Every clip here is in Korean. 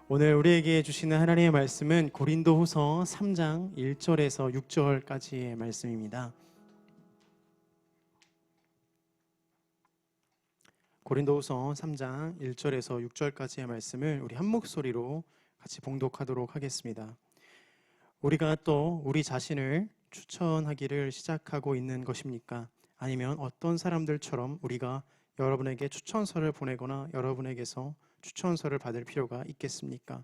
오늘 우리에게 주시는 하나님의 말씀은 고린도후서 3장 1절에서 6절까지의 말씀입니다. 고린도후서 3장 1절에서 6절까지의 말씀을 우리 한 목소리로 같이 봉독하도록 하겠습니다. 우리가 또 우리 자신을 추천하기를 시작하고 있는 것입니까? 아니면 어떤 사람들처럼 우리가 여러분에게 추천서를 보내거나 여러분에게서 추천서를 받을 필요가 있겠습니까?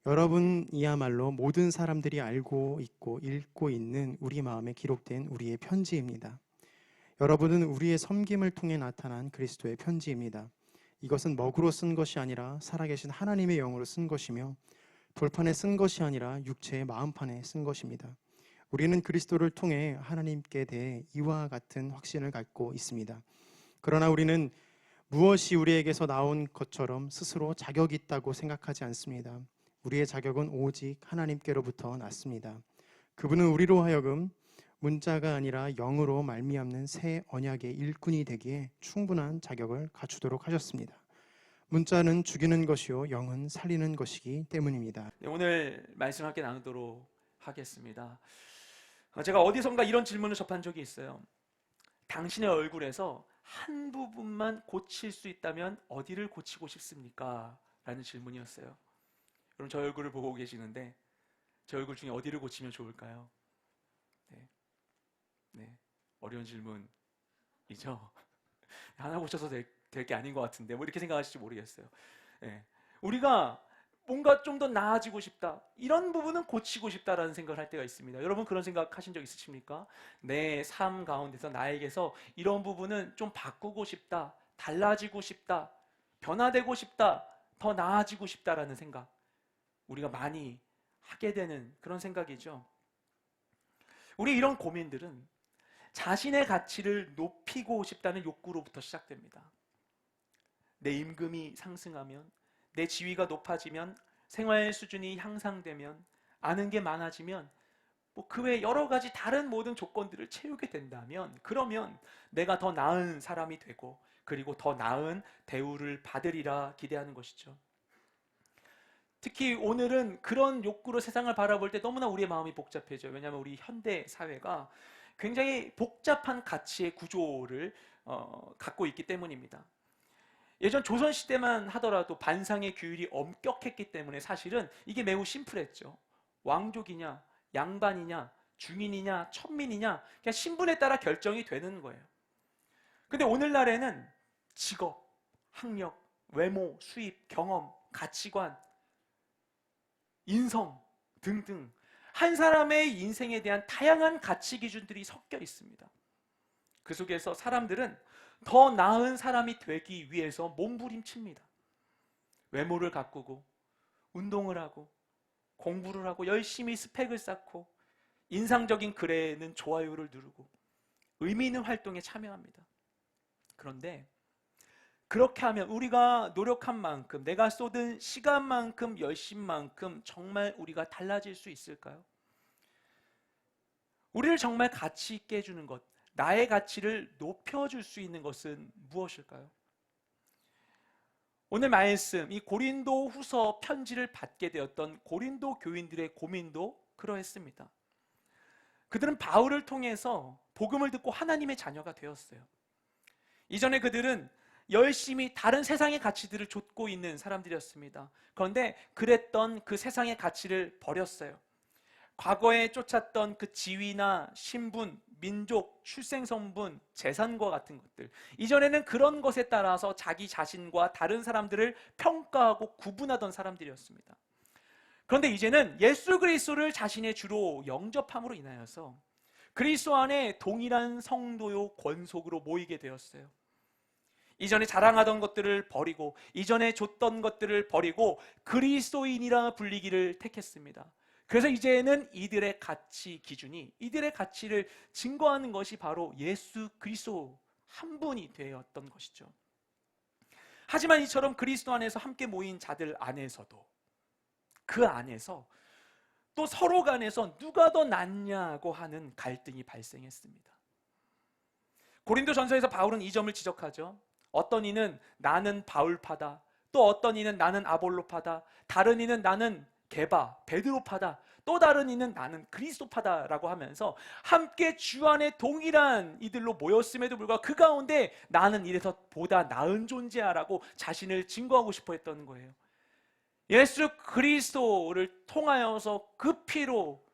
여러분이야말로 모든 사람들이 알고 있고 읽고 있는 우리 마음에 기록된 우리의 편지입니다. 여러분은 우리의 섬김을 통해 나타난 그리스도의 편지입니다. 이것은 먹으로 쓴 것이 아니라 살아계신 하나님의 영으로 쓴 것이며 돌판에 쓴 것이 아니라 육체의 마음판에 쓴 것입니다. 우리는 그리스도를 통해 하나님께 대해 이와 같은 확신을 갖고 있습니다. 그러나 우리는 무엇이 우리에게서 나온 것처럼 스스로 자격이 있다고 생각하지 않습니다. 우리의 자격은 오직 하나님께로부터 났습니다. 그분은 우리로 하여금 문자가 아니라 영으로 말미암는 새 언약의 일꾼이 되기에 충분한 자격을 갖추도록 하셨습니다. 문자는 죽이는 것이요 영은 살리는 것이기 때문입니다. 오늘 말씀 함께 나누도록 하겠습니다. 제가 어디선가 이런 질문을 접한 적이 있어요. 당신의 얼굴에서 한 부분만 고칠 수 있다면 어디를 고치고 싶습니까? 라는 질문이었어요. 여러분, 저 얼굴을 보고 계시는데 제 얼굴 중에 어디를 고치면 좋을까요? 네, 어려운 질문이죠. 하나 고쳐서 될 게 아닌 것 같은데 뭐 이렇게 생각하실지 모르겠어요. 네. 우리가 뭔가 좀 더 나아지고 싶다, 이런 부분은 고치고 싶다라는 생각을 할 때가 있습니다. 여러분 그런 생각 하신 적 있으십니까? 내 삶 가운데서 나에게서 이런 부분은 좀 바꾸고 싶다, 달라지고 싶다, 변화되고 싶다, 더 나아지고 싶다라는 생각, 우리가 많이 하게 되는 그런 생각이죠. 우리 이런 고민들은 자신의 가치를 높이고 싶다는 욕구로부터 시작됩니다. 내 임금이 상승하면, 내 지위가 높아지면, 생활 수준이 향상되면, 아는 게 많아지면, 그 외 여러 가지 다른 모든 조건들을 채우게 된다면, 그러면 내가 더 나은 사람이 되고 그리고 더 나은 대우를 받으리라 기대하는 것이죠. 특히 오늘은 그런 욕구로 세상을 바라볼 때 너무나 우리의 마음이 복잡해져요. 왜냐하면 우리 현대 사회가 굉장히 복잡한 가치의 구조를 갖고 있기 때문입니다. 예전 조선시대만 하더라도 반상의 규율이 엄격했기 때문에 사실은 이게 매우 심플했죠. 왕족이냐, 양반이냐, 중인이냐, 천민이냐, 그냥 신분에 따라 결정이 되는 거예요. 근데 오늘날에는 직업, 학력, 외모, 수입, 경험, 가치관, 인성 등등 한 사람의 인생에 대한 다양한 가치 기준들이 섞여 있습니다. 그 속에서 사람들은 더 나은 사람이 되기 위해서 몸부림칩니다. 외모를 가꾸고, 운동을 하고, 공부를 하고, 열심히 스펙을 쌓고, 인상적인 글에는 좋아요를 누르고, 의미 있는 활동에 참여합니다. 그런데 그렇게 하면 우리가 노력한 만큼, 내가 쏟은 시간만큼, 열심만큼 정말 우리가 달라질 수 있을까요? 우리를 정말 가치 있게 해주는 것, 나의 가치를 높여줄 수 있는 것은 무엇일까요? 오늘 말씀, 이 고린도 후서 편지를 받게 되었던 고린도 교인들의 고민도 그러했습니다. 그들은 바울을 통해서 복음을 듣고 하나님의 자녀가 되었어요. 이전에 그들은 열심히 다른 세상의 가치들을 좇고 있는 사람들이었습니다. 그런데 그랬던 그 세상의 가치를 버렸어요. 과거에 쫓았던 그 지위나 신분, 민족, 출생성분, 재산과 같은 것들, 이전에는 그런 것에 따라서 자기 자신과 다른 사람들을 평가하고 구분하던 사람들이었습니다. 그런데 이제는 예수 그리스도를 자신의 주로 영접함으로 인하여서 그리스도 안에 동일한 성도요 권속으로 모이게 되었어요. 이전에 자랑하던 것들을 버리고, 이전에 줬던 것들을 버리고 그리스도인이라 불리기를 택했습니다. 그래서 이제는 이들의 가치 기준이, 이들의 가치를 증거하는 것이 바로 예수 그리스도 한 분이 되었던 것이죠. 하지만 이처럼 그리스도 안에서 함께 모인 자들 안에서도, 그 안에서 또 서로 간에서 누가 더 낫냐고 하는 갈등이 발생했습니다. 고린도전서에서 바울은 이 점을 지적하죠. 어떤 이는 나는 바울파다, 또 어떤 이는 나는 아볼로파다, 다른 이는 나는 게바, 베드로파다, 또 다른 이는 나는 그리스도파다라고 하면서 함께 주 안에 동일한 이들로 모였음에도 불구하고 그 가운데 나는 이래서 보다 나은 존재야라고 자신을 증거하고 싶어 했던 거예요. 예수 그리스도를 통하여서 그 피로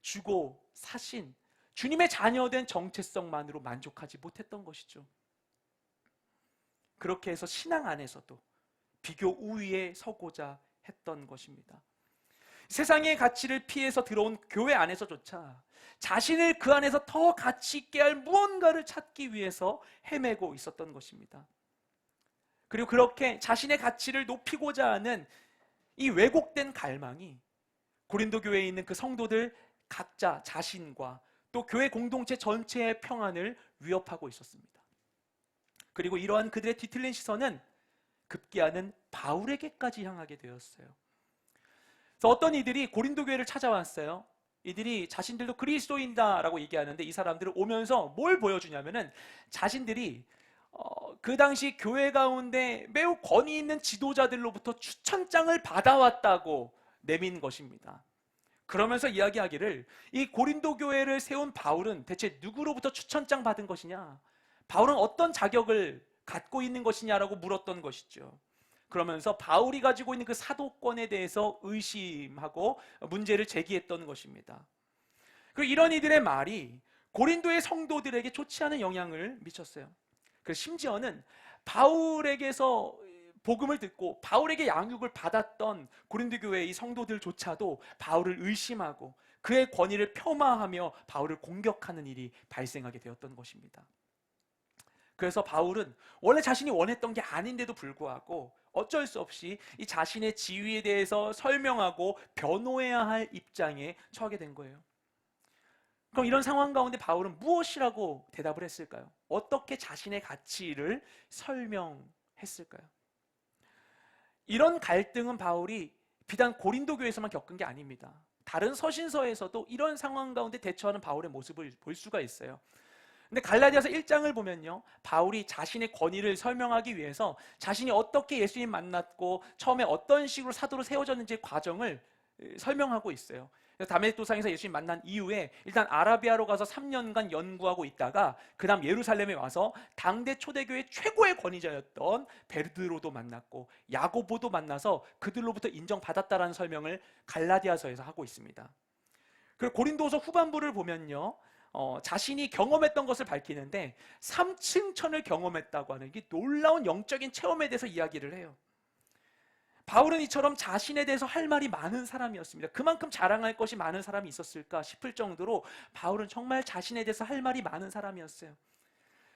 주고 사신 주님의 자녀된 정체성만으로 만족하지 못했던 것이죠. 그렇게 해서 신앙 안에서도 비교 우위에 서고자 했던 것입니다. 세상의 가치를 피해서 들어온 교회 안에서조차 자신을 그 안에서 더 가치 있게 할 무언가를 찾기 위해서 헤매고 있었던 것입니다. 그리고 그렇게 자신의 가치를 높이고자 하는 이 왜곡된 갈망이 고린도 교회에 있는 그 성도들 각자 자신과 또 교회 공동체 전체의 평안을 위협하고 있었습니다. 그리고 이러한 그들의 뒤틀린 시선은 급기야는 바울에게까지 향하게 되었어요. 그래서 어떤 이들이 고린도 교회를 찾아왔어요. 이들이 자신들도 그리스도인다라고 얘기하는데 이 사람들은 오면서 뭘 보여주냐면은 자신들이 그 당시 교회 가운데 매우 권위 있는 지도자들로부터 추천장을 받아왔다고 내민 것입니다. 그러면서 이야기하기를 이 고린도 교회를 세운 바울은 대체 누구로부터 추천장 받은 것이냐? 바울은 어떤 자격을 갖고 있는 것이냐라고 물었던 것이죠. 그러면서 바울이 가지고 있는 그 사도권에 대해서 의심하고 문제를 제기했던 것입니다. 그리고 이런 이들의 말이 고린도의 성도들에게 좋지 않은 영향을 미쳤어요. 그 심지어는 바울에게서 복음을 듣고 바울에게 양육을 받았던 고린도 교회의 이 성도들조차도 바울을 의심하고 그의 권위를 폄하하며 바울을 공격하는 일이 발생하게 되었던 것입니다. 그래서 바울은 원래 자신이 원했던 게 아닌데도 불구하고 어쩔 수 없이 이 자신의 지위에 대해서 설명하고 변호해야 할 입장에 처하게 된 거예요. 그럼 이런 상황 가운데 바울은 무엇이라고 대답을 했을까요? 어떻게 자신의 가치를 설명했을까요? 이런 갈등은 바울이 비단 고린도 교회에서만 겪은 게 아닙니다. 다른 서신서에서도 이런 상황 가운데 대처하는 바울의 모습을 볼 수가 있어요. 근데 갈라디아서 1장을 보면요, 바울이 자신의 권위를 설명하기 위해서 자신이 어떻게 예수님 만났고 처음에 어떤 식으로 사도로 세워졌는지의 과정을 설명하고 있어요. 다메섹 도상에서 예수님 만난 이후에 일단 아라비아로 가서 3년간 연구하고 있다가 그 다음 예루살렘에 와서 당대 초대교회 최고의 권위자였던 베드로도 만났고 야고보도 만나서 그들로부터 인정받았다라는 설명을 갈라디아서에서 하고 있습니다. 그리고 고린도서 후반부를 보면요, 자신이 경험했던 것을 밝히는데 3층 천을 경험했다고 하는 이 놀라운 영적인 체험에 대해서 이야기를 해요. 바울은 이처럼 자신에 대해서 할 말이 많은 사람이었습니다. 그만큼 자랑할 것이 많은 사람이 있었을까 싶을 정도로 바울은 정말 자신에 대해서 할 말이 많은 사람이었어요.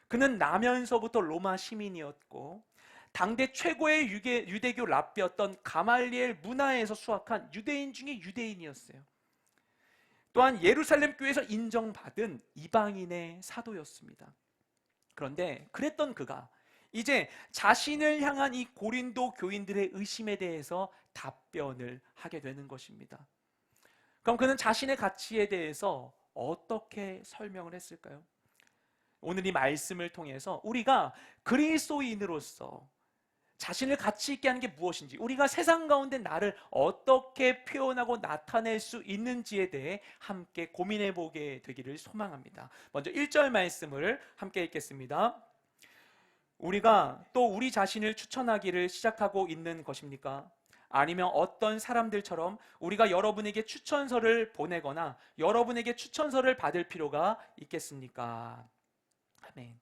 그는 나면서부터 로마 시민이었고 당대 최고의 유대교 랍비였던 가말리엘 문화에서 수학한 유대인 중에 유대인이었어요. 또한 예루살렘 교회에서 인정받은 이방인의 사도였습니다. 그런데 그랬던 그가 이제 자신을 향한 이 고린도 교인들의 의심에 대해서 답변을 하게 되는 것입니다. 그럼 그는 자신의 가치에 대해서 어떻게 설명을 했을까요? 오늘 이 말씀을 통해서 우리가 그리스도인으로서 자신을 가치 있게 하는 게 무엇인지, 우리가 세상 가운데 나를 어떻게 표현하고 나타낼 수 있는지에 대해 함께 고민해 보게 되기를 소망합니다. 먼저 1절 말씀을 함께 읽겠습니다. 우리가 또 우리 자신을 추천하기를 시작하고 있는 것입니까? 아니면 어떤 사람들처럼 우리가 여러분에게 추천서를 보내거나 여러분에게 추천서를 받을 필요가 있겠습니까? 아멘.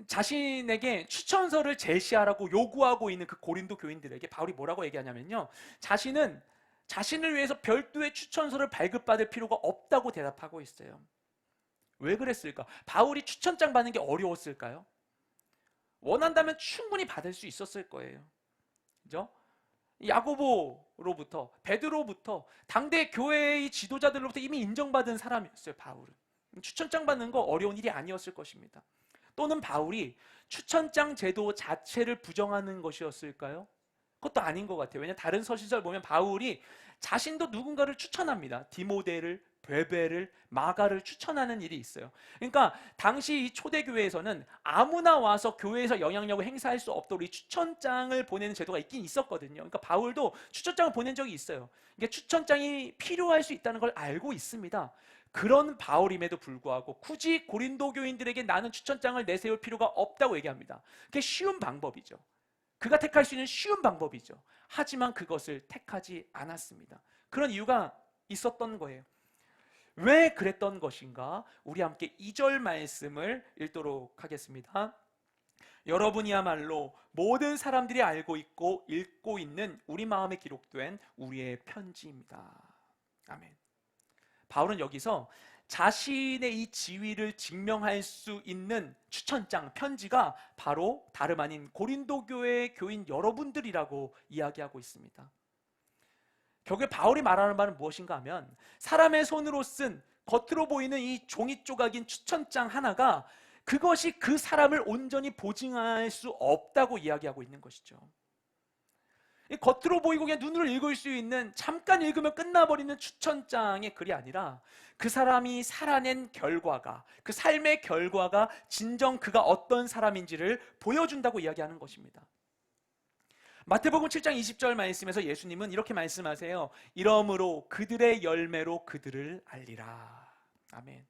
자신에게 추천서를 제시하라고 요구하고 있는 그 고린도 교인들에게 바울이 뭐라고 얘기하냐면요, 자신은 자신을 위해서 별도의 추천서를 발급받을 필요가 없다고 대답하고 있어요. 왜 그랬을까? 바울이 추천장 받는 게 어려웠을까요? 원한다면 충분히 받을 수 있었을 거예요. 그죠? 야고보로부터, 베드로부터, 당대 교회의 지도자들로부터 이미 인정받은 사람이었어요, 바울은. 추천장 받는 거 어려운 일이 아니었을 것입니다. 또는 바울이 추천장 제도 자체를 부정하는 것이었을까요? 그것도 아닌 것 같아요. 왜냐하면 다른 서신서를 보면 바울이 자신도 누군가를 추천합니다. 디모데를, 베베를, 마가를 추천하는 일이 있어요. 그러니까 당시 이 초대교회에서는 아무나 와서 교회에서 영향력을 행사할 수 없도록 이 추천장을 보내는 제도가 있긴 있었거든요. 그러니까 바울도 추천장을 보낸 적이 있어요. 이게 추천장이 필요할 수 있다는 걸 알고 있습니다. 그런 바울임에도 불구하고 굳이 고린도 교인들에게 나는 추천장을 내세울 필요가 없다고 얘기합니다. 그게 쉬운 방법이죠. 그가 택할 수 있는 쉬운 방법이죠. 하지만 그것을 택하지 않았습니다. 그런 이유가 있었던 거예요. 왜 그랬던 것인가? 우리 함께 2절 말씀을 읽도록 하겠습니다. 여러분이야말로 모든 사람들이 알고 있고 읽고 있는 우리 마음에 기록된 우리의 편지입니다. 아멘. 바울은 여기서 자신의 이 지위를 증명할 수 있는 추천장, 편지가 바로 다름 아닌 고린도 교회 교인 여러분들이라고 이야기하고 있습니다. 결국에 바울이 말하는 바는 무엇인가 하면 사람의 손으로 쓴 겉으로 보이는 이 종이 조각인 추천장 하나가 그것이 그 사람을 온전히 보증할 수 없다고 이야기하고 있는 것이죠. 겉으로 보이고 그냥 눈으로 읽을 수 있는 잠깐 읽으면 끝나버리는 추천장의 글이 아니라 그 사람이 살아낸 결과가, 그 삶의 결과가 진정 그가 어떤 사람인지를 보여준다고 이야기하는 것입니다. 마태복음 7장 20절 말씀에서 예수님은 이렇게 말씀하세요. 이러므로 그들의 열매로 그들을 알리라. 아멘.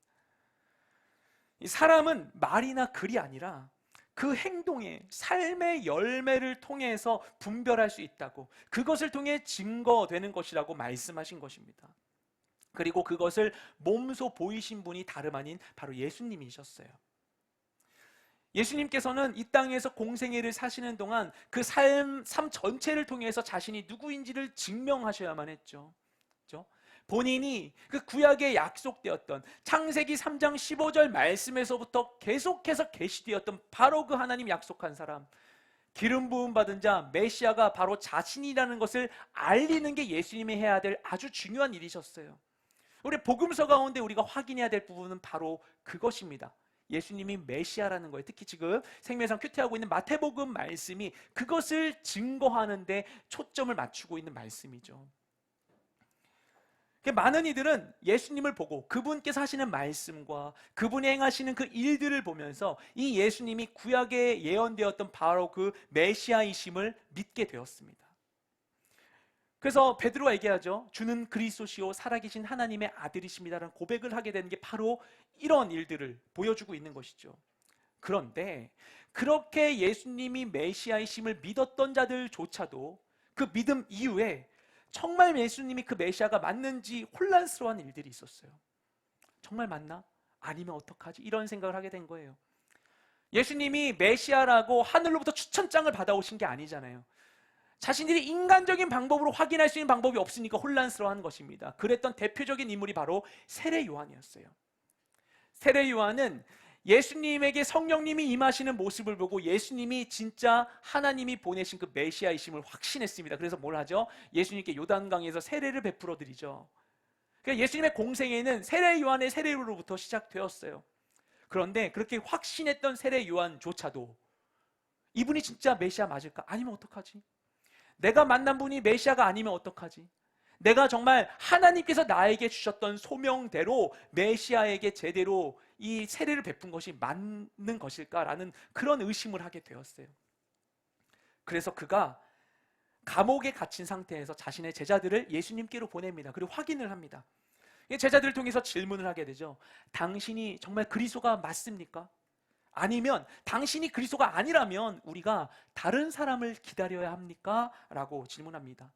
이 사람은 말이나 글이 아니라 그 행동의 삶의 열매를 통해서 분별할 수 있다고, 그것을 통해 증거되는 것이라고 말씀하신 것입니다. 그리고 그것을 몸소 보이신 분이 다름 아닌 바로 예수님이셨어요. 예수님께서는 이 땅에서 공생애를 사시는 동안 그 삶 전체를 통해서 자신이 누구인지를 증명하셔야만 했죠. 그렇죠? 본인이 그 구약에 약속되었던 창세기 3장 15절 말씀에서부터 계속해서 계시되었던 바로 그 하나님 약속한 사람, 기름 부음 받은 자 메시아가 바로 자신이라는 것을 알리는 게 예수님이 해야 될 아주 중요한 일이셨어요. 우리 복음서 가운데 우리가 확인해야 될 부분은 바로 그것입니다. 예수님이 메시아라는 거예요. 특히 지금 생명상 큐티하고 있는 마태복음 말씀이 그것을 증거하는 데 초점을 맞추고 있는 말씀이죠. 많은 이들은 예수님을 보고 그분께서 하시는 말씀과 그분이 행하시는 그 일들을 보면서 이 예수님이 구약에 예언되었던 바로 그 메시아이심을 믿게 되었습니다. 그래서 베드로가 얘기하죠. 주는 그리스도시요 살아계신 하나님의 아들이십니다라는 고백을 하게 되는 게 바로 이런 일들을 보여주고 있는 것이죠. 그런데 그렇게 예수님이 메시아이심을 믿었던 자들조차도 그 믿음 이후에 정말 예수님이 그 메시아가 맞는지 혼란스러운 일들이 있었어요. 정말 맞나? 아니면 어떡하지? 이런 생각을 하게 된 거예요. 예수님이 메시아라고 하늘로부터 추천장을 받아오신 게 아니잖아요. 자신들이 인간적인 방법으로 확인할 수 있는 방법이 없으니까 혼란스러워하는 것입니다. 그랬던 대표적인 인물이 바로 세례 요한이었어요. 세례 요한은 예수님에게 성령님이 임하시는 모습을 보고 예수님이 진짜 하나님이 보내신 그 메시아이심을 확신했습니다. 그래서 뭘 하죠? 예수님께 요단강에서 세례를 베풀어 드리죠. 그러니까 예수님의 공생애는 세례 요한의 세례로부터 시작되었어요. 그런데 그렇게 확신했던 세례 요한조차도 이분이 진짜 메시아 맞을까? 아니면 어떡하지? 내가 만난 분이 메시아가 아니면 어떡하지? 내가 정말 하나님께서 나에게 주셨던 소명대로 메시아에게 제대로 이 세례를 베푼 것이 맞는 것일까라는 그런 의심을 하게 되었어요. 그래서 그가 감옥에 갇힌 상태에서 자신의 제자들을 예수님께로 보냅니다. 그리고 확인을 합니다. 제자들을 통해서 질문을 하게 되죠. 당신이 정말 그리스도가 맞습니까? 아니면 당신이 그리스도가 아니라면 우리가 다른 사람을 기다려야 합니까? 라고 질문합니다.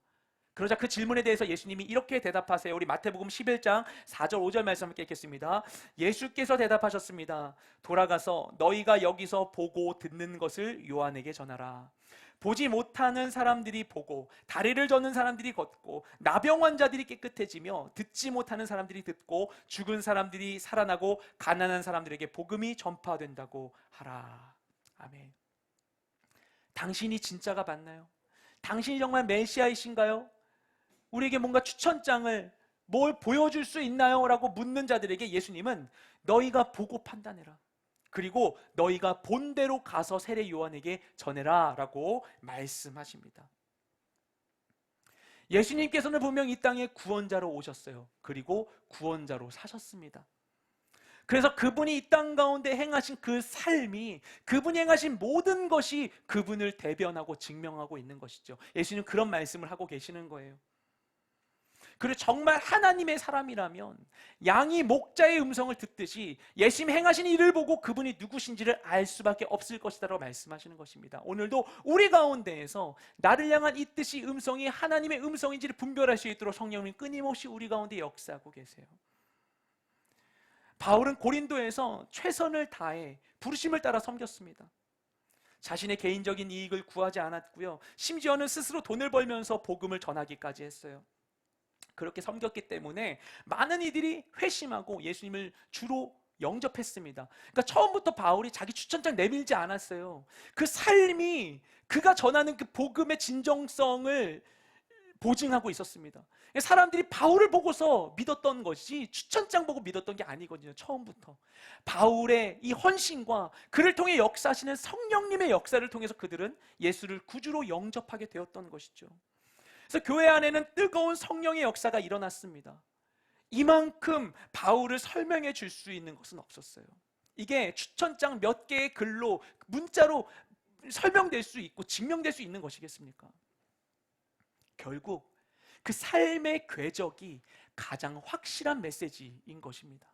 그러자 그 질문에 대해서 예수님이 이렇게 대답하세요. 우리 마태복음 11장 4절 5절 말씀 함께 읽겠습니다. 예수께서 대답하셨습니다. 돌아가서 너희가 여기서 보고 듣는 것을 요한에게 전하라. 보지 못하는 사람들이 보고 다리를 젓는 사람들이 걷고 나병 환자들이 깨끗해지며 듣지 못하는 사람들이 듣고 죽은 사람들이 살아나고 가난한 사람들에게 복음이 전파된다고 하라. 아멘. 당신이 진짜가 맞나요? 당신이 정말 메시아이신가요? 우리에게 뭔가 추천장을 뭘 보여줄 수 있나요? 라고 묻는 자들에게 예수님은 너희가 보고 판단해라. 그리고 너희가 본대로 가서 세례 요한에게 전해라 라고 말씀하십니다. 예수님께서는 분명 이 땅에 구원자로 오셨어요. 그리고 구원자로 사셨습니다. 그래서 그분이 이 땅 가운데 행하신 그 삶이, 그분이 행하신 모든 것이 그분을 대변하고 증명하고 있는 것이죠. 예수님은 그런 말씀을 하고 계시는 거예요. 그리고 정말 하나님의 사람이라면 양이 목자의 음성을 듣듯이 예수님 행하신 일을 보고 그분이 누구신지를 알 수밖에 없을 것이다라고 말씀하시는 것입니다. 오늘도 우리 가운데에서 나를 향한 이 뜻이 음성이 하나님의 음성인지를 분별할 수 있도록 성령님 끊임없이 우리 가운데 역사하고 계세요. 바울은 고린도에서 최선을 다해 부르심을 따라 섬겼습니다. 자신의 개인적인 이익을 구하지 않았고요, 심지어는 스스로 돈을 벌면서 복음을 전하기까지 했어요. 그렇게 섬겼기 때문에 많은 이들이 회심하고 예수님을 주로 영접했습니다. 그러니까 처음부터 바울이 자기 추천장 내밀지 않았어요. 그 삶이 그가 전하는 그 복음의 진정성을 보증하고 있었습니다. 사람들이 바울을 보고서 믿었던 것이 추천장 보고 믿었던 게 아니거든요. 처음부터 바울의 이 헌신과 그를 통해 역사하시는 성령님의 역사를 통해서 그들은 예수를 구주로 영접하게 되었던 것이죠. 그래서 교회 안에는 뜨거운 성령의 역사가 일어났습니다. 이만큼 바울을 설명해 줄 수 있는 것은 없었어요. 이게 추천장 몇 개의 글로, 문자로 설명될 수 있고 증명될 수 있는 것이겠습니까? 결국 그 삶의 궤적이 가장 확실한 메시지인 것입니다.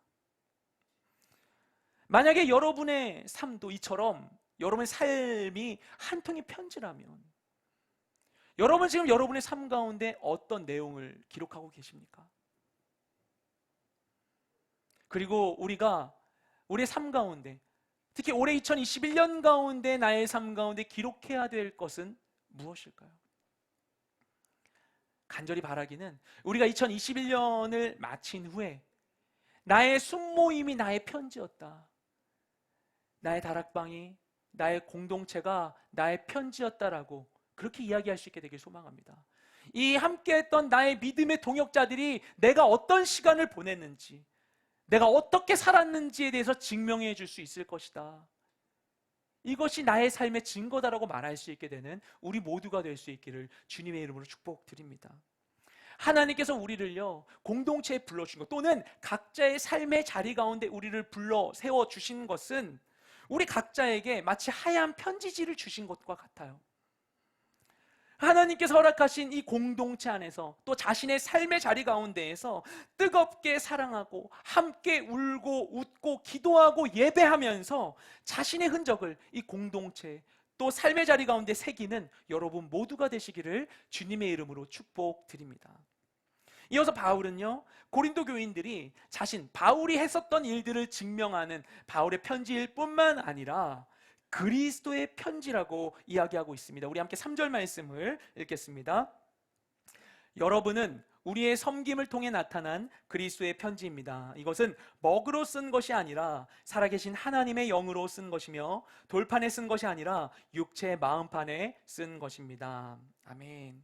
만약에 여러분의 삶도 이처럼 여러분의 삶이 한 통의 편지라면, 여러분 지금 여러분의 삶 가운데 어떤 내용을 기록하고 계십니까? 그리고 우리가 우리의 삶 가운데, 특히 올해 2021년 가운데 나의 삶 가운데 기록해야 될 것은 무엇일까요? 간절히 바라기는 우리가 2021년을 마친 후에 나의 순모임이 나의 편지였다, 나의 다락방이, 나의 공동체가 나의 편지였다라고 그렇게 이야기할 수 있게 되길 소망합니다. 이 함께했던 나의 믿음의 동역자들이 내가 어떤 시간을 보냈는지, 내가 어떻게 살았는지에 대해서 증명해 줄 수 있을 것이다. 이것이 나의 삶의 증거다라고 말할 수 있게 되는 우리 모두가 될 수 있기를 주님의 이름으로 축복드립니다. 하나님께서 우리를요, 공동체에 불러주신 것, 또는 각자의 삶의 자리 가운데 우리를 불러 세워주신 것은 우리 각자에게 마치 하얀 편지지를 주신 것과 같아요. 하나님께서 허락하신 이 공동체 안에서, 또 자신의 삶의 자리 가운데에서 뜨겁게 사랑하고 함께 울고 웃고 기도하고 예배하면서 자신의 흔적을 이 공동체, 또 삶의 자리 가운데 새기는 여러분 모두가 되시기를 주님의 이름으로 축복드립니다. 이어서 바울은요, 고린도 교인들이 바울이 했었던 일들을 증명하는 바울의 편지일 뿐만 아니라 그리스도의 편지라고 이야기하고 있습니다. 우리 함께 3절 말씀을 읽겠습니다. 여러분은 우리의 섬김을 통해 나타난 그리스도의 편지입니다. 이것은 먹으로 쓴 것이 아니라 살아계신 하나님의 영으로 쓴 것이며 돌판에 쓴 것이 아니라 육체의 마음판에 쓴 것입니다. 아멘.